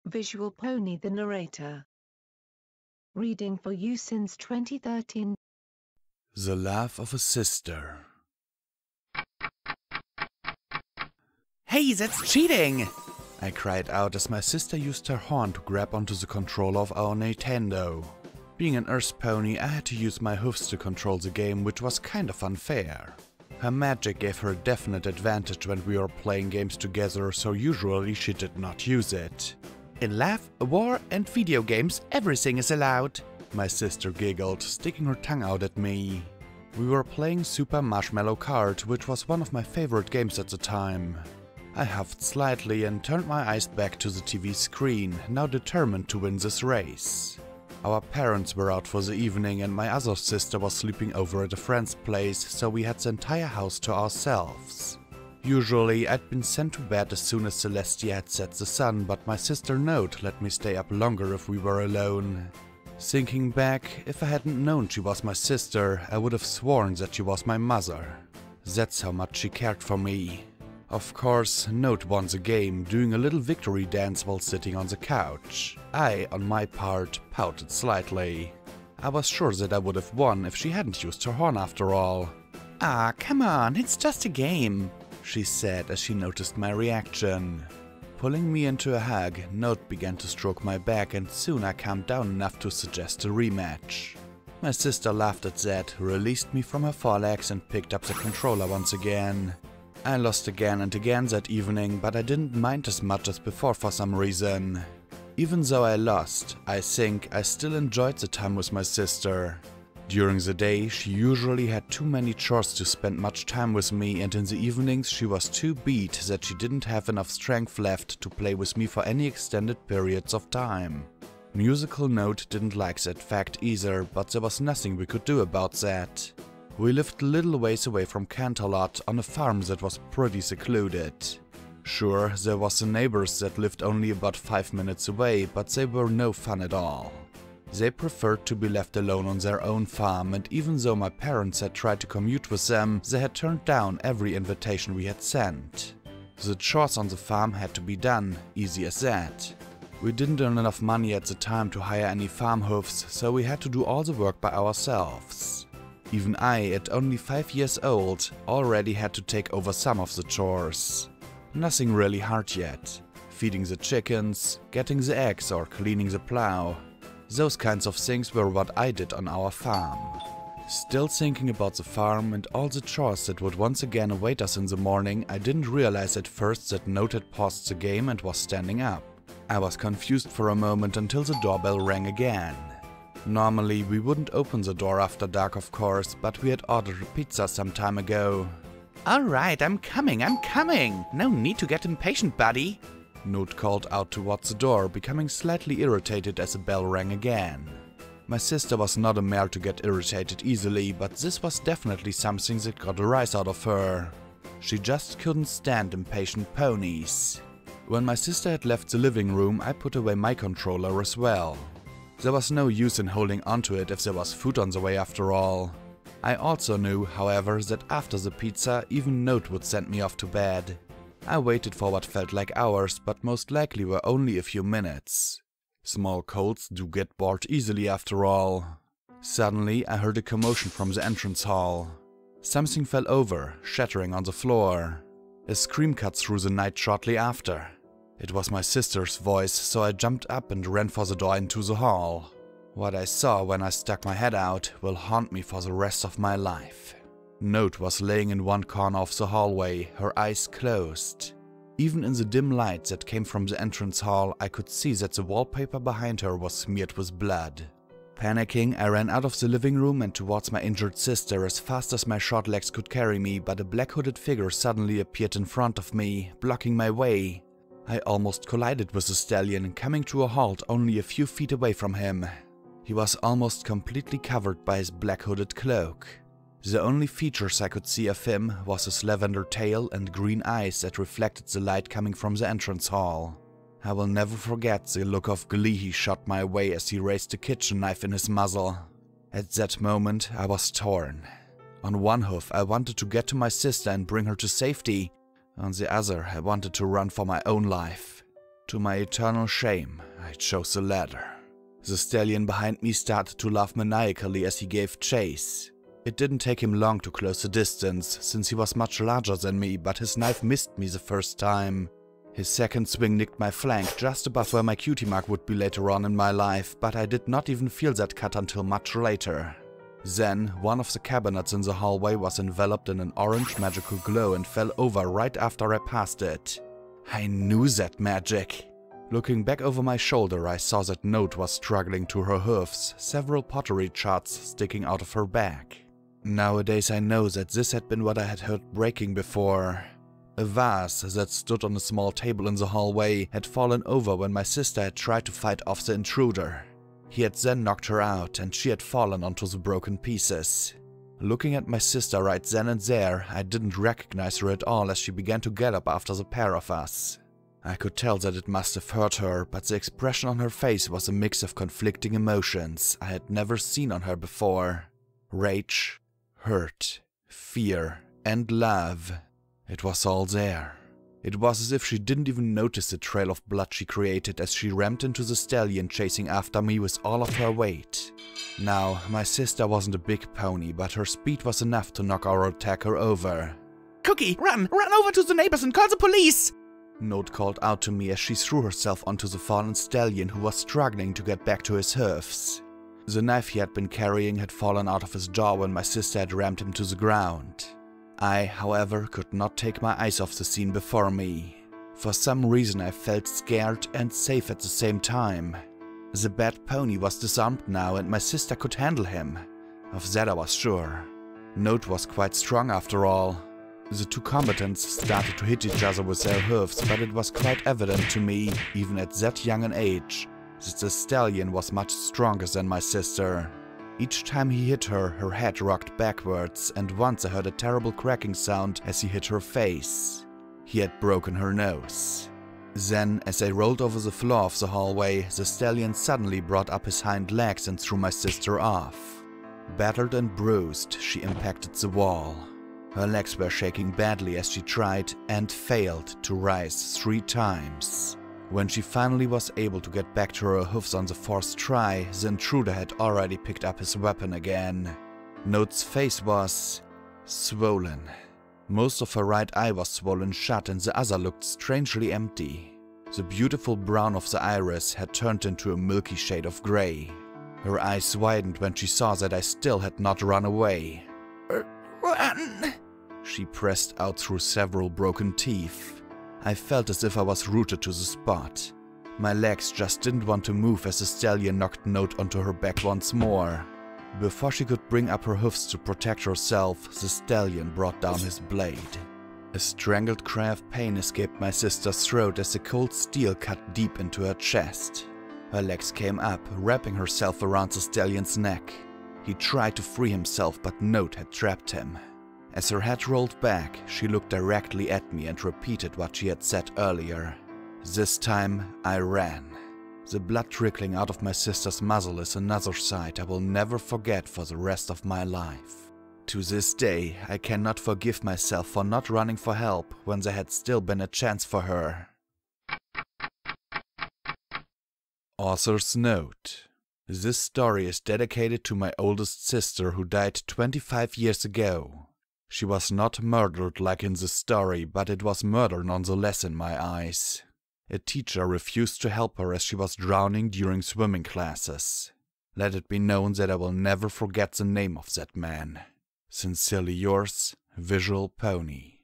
VisualPony the narrator. Reading for you since 2013. The Laugh of a Sister. Hey, that's cheating! I cried out as my sister used her horn to grab onto the controller of our Nintendo. Being an Earth pony, I had to use my hoofs to control the game, which was kind of unfair. Her magic gave her a definite advantage when we were playing games together, so usually she did not use it. In laugh, war and video games, everything is allowed, my sister giggled, sticking her tongue out at me. We were playing Super Marshmallow Kart, which was one of my favorite games at the time. I huffed slightly and turned my eyes back to the TV screen, now determined to win this race. Our parents were out for the evening and my other sister was sleeping over at a friend's place, so we had the entire house to ourselves. Usually I'd been sent to bed as soon as Celestia had set the sun, but my sister Note let me stay up longer if we were alone. Thinking back, if I hadn't known she was my sister, I would have sworn that she was my mother. That's how much she cared for me. Of course, Note won the game, doing a little victory dance while sitting on the couch. I, on my part, pouted slightly. I was sure that I would have won if she hadn't used her horn after all. "Ah, come on, it's just a game," she said as she noticed my reaction. Pulling me into a hug, Note began to stroke my back and soon I calmed down enough to suggest a rematch. My sister laughed at that, released me from her forelegs and picked up the controller once again. I lost again and again that evening, but I didn't mind as much as before for some reason. Even though I lost, I think I still enjoyed the time with my sister. During the day, she usually had too many chores to spend much time with me, and in the evenings she was too beat that she didn't have enough strength left to play with me for any extended periods of time. Musical Note didn't like that fact either, but there was nothing we could do about that. We lived a little ways away from Canterlot on a farm that was pretty secluded. Sure, there was the neighbors that lived only about 5 minutes away, but they were no fun at all. They preferred to be left alone on their own farm, and even though my parents had tried to commute with them, they had turned down every invitation we had sent. The chores on the farm had to be done, easy as that. We didn't earn enough money at the time to hire any farm hoofs, so we had to do all the work by ourselves. Even I, at only 5 years old, already had to take over some of the chores. Nothing really hard yet. Feeding the chickens, getting the eggs or cleaning the plow. Those kinds of things were what I did on our farm. Still thinking about the farm and all the chores that would once again await us in the morning, I didn't realize at first that Note had paused the game and was standing up. I was confused for a moment until the doorbell rang again. Normally we wouldn't open the door after dark, of course, but we had ordered a pizza some time ago. "Alright, I'm coming! No need to get impatient, buddy!" Note called out towards the door, becoming slightly irritated as the bell rang again. My sister was not a mare to get irritated easily, but this was definitely something that got a rise out of her. She just couldn't stand impatient ponies. When my sister had left the living room, I put away my controller as well. There was no use in holding onto it if there was food on the way after all. I also knew, however, that after the pizza, even Note would send me off to bed. I waited for what felt like hours, but most likely were only a few minutes. Small colts do get bored easily after all. Suddenly, I heard a commotion from the entrance hall. Something fell over, shattering on the floor. A scream cut through the night shortly after. It was my sister's voice, so I jumped up and ran for the door into the hall. What I saw when I stuck my head out will haunt me for the rest of my life. Note was laying in one corner of the hallway, her eyes closed. Even in the dim light that came from the entrance hall, I could see that the wallpaper behind her was smeared with blood. Panicking, I ran out of the living room and towards my injured sister as fast as my short legs could carry me, but a black hooded figure suddenly appeared in front of me, blocking my way. I almost collided with the stallion, coming to a halt only a few feet away from him. He was almost completely covered by his black hooded cloak. The only features I could see of him was his lavender tail and green eyes that reflected the light coming from the entrance hall. I will never forget the look of glee he shot my way as he raised a kitchen knife in his muzzle. At that moment, I was torn. On one hoof, I wanted to get to my sister and bring her to safety. On the other, I wanted to run for my own life. To my eternal shame, I chose the latter. The stallion behind me started to laugh maniacally as he gave chase. It didn't take him long to close the distance, since he was much larger than me, but his knife missed me the first time. His second swing nicked my flank just above where my cutie mark would be later on in my life, but I did not even feel that cut until much later. Then, one of the cabinets in the hallway was enveloped in an orange magical glow and fell over right after I passed it. I knew that magic. Looking back over my shoulder, I saw that Note was struggling to her hoofs, several pottery charts sticking out of her back. Nowadays I know that this had been what I had heard breaking before. A vase that stood on a small table in the hallway had fallen over when my sister had tried to fight off the intruder. He had then knocked her out and she had fallen onto the broken pieces. Looking at my sister right then and there, I didn't recognize her at all as she began to gallop after the pair of us. I could tell that it must have hurt her, but the expression on her face was a mix of conflicting emotions I had never seen on her before. Rage, hurt, fear, and love. It was all there. It was as if she didn't even notice the trail of blood she created as she rammed into the stallion, chasing after me with all of her weight. Now, my sister wasn't a big pony, but her speed was enough to knock our attacker over. Cookie, run! Run over to the neighbors and call the police! Note called out to me as she threw herself onto the fallen stallion who was struggling to get back to his hoofs. The knife he had been carrying had fallen out of his jaw when my sister had rammed him to the ground. I, however, could not take my eyes off the scene before me. For some reason I felt scared and safe at the same time. The bad pony was disarmed now and my sister could handle him. Of that I was sure. Note was quite strong after all. The two combatants started to hit each other with their hoofs, but it was quite evident to me, even at that young an age, that the stallion was much stronger than my sister. Each time he hit her, her head rocked backwards, and once I heard a terrible cracking sound as he hit her face. He had broken her nose. Then, as I rolled over the floor of the hallway, the stallion suddenly brought up his hind legs and threw my sister off. Battered and bruised, she impacted the wall. Her legs were shaking badly as she tried and failed to rise 3 times. When she finally was able to get back to her hoofs on the 4th try, the intruder had already picked up his weapon again. Note's face was swollen. Most of her right eye was swollen shut and the other looked strangely empty. The beautiful brown of the iris had turned into a milky shade of grey. Her eyes widened when she saw that I still had not run away. Run! She pressed out through several broken teeth. I felt as if I was rooted to the spot. My legs just didn't want to move as the stallion knocked Note onto her back once more. Before she could bring up her hoofs to protect herself, the stallion brought down his blade. A strangled cry of pain escaped my sister's throat as the cold steel cut deep into her chest. Her legs came up, wrapping herself around the stallion's neck. He tried to free himself, but Note had trapped him. As her head rolled back, she looked directly at me and repeated what she had said earlier. This time, I ran. The blood trickling out of my sister's muzzle is another sight I will never forget for the rest of my life. To this day, I cannot forgive myself for not running for help when there had still been a chance for her. Author's note. This story is dedicated to my oldest sister who died 25 years ago. She was not murdered like in the story, but it was murder nonetheless in my eyes. A teacher refused to help her as she was drowning during swimming classes. Let it be known that I will never forget the name of that man. Sincerely yours, VisualPony.